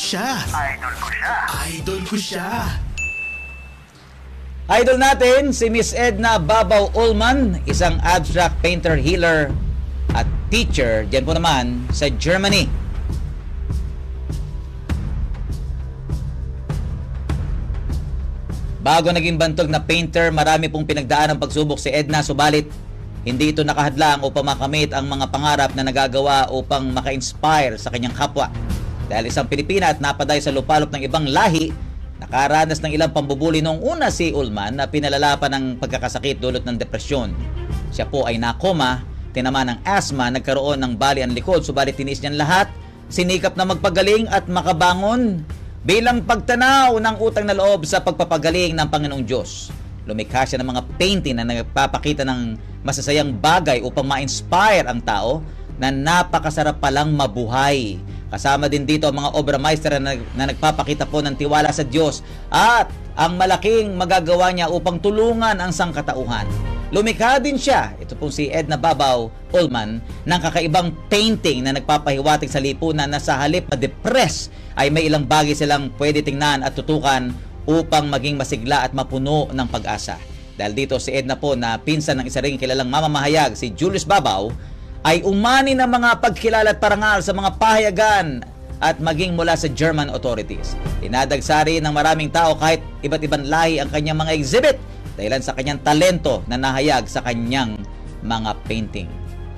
siya. Idol ko siya. Idol ko siya. Idol natin si Miss Edna Babaw Ullman, isang abstract painter, healer at teacher diyan po naman sa Germany. Bago naging bantog na painter, marami pong pinagdaan ang pagsubok si Edna, subalit hindi ito nakahadlang upang makamit ang mga pangarap na nagagawa upang maka-inspire sa kanyang kapwa. Dahil isang Pilipina at napaday sa lupalop ng ibang lahi, nakaranas ng ilang pambubuli noong una si Ullman na pinalala pa ng pagkakasakit dulot ng depresyon. Siya po ay nakoma, tinamaan ng asthma, nagkaroon ng bali ang likod, subalit tinis niyan lahat, sinikap na magpagaling at makabangon bilang pagtanaw ng utang na loob sa pagpapagaling ng Panginoong Diyos. Lumikha siya ng mga painting na nagpapakita ng masasayang bagay upang ma-inspire ang tao na napakasarap palang mabuhay. Kasama din dito ang mga obra maestra na nagpapakita po ng tiwala sa Diyos at ang malaking magagawa niya upang tulungan ang sangkatauhan. Lumikha din siya, ito pong si Edna Babaw Ullman, ng kakaibang painting na nagpapahiwatig sa lipunan na sa halip na depress ay may ilang bagay silang pwede tingnan at tutukan upang maging masigla at mapuno ng pag-asa. Dahil dito si Edna po na pinsan ng isa ring kilalang mamamahayag, si Julius Babaw, ay umani ng mga pagkilala at parangal sa mga pahayagan at maging mula sa German authorities. Dinadagsari ng maraming tao kahit iba't ibang lahi ang kanyang mga exhibit dahilan sa kanyang talento na nahayag sa kanyang mga painting.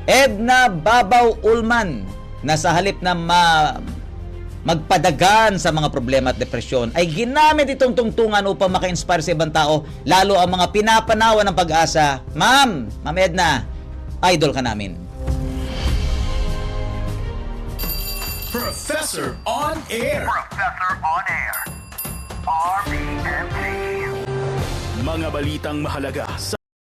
Edna Babaw Ullman, na sa halip na magpadagan sa mga problema at depresyon, ay ginamit itong tungtungan upang maka-inspire sa ibang tao, lalo ang mga pinapanawan ng pag-asa. Ma'am Edna, idol ka namin. Professor on Air. Professor on Air. RBMT. Mga balitang mahalaga sa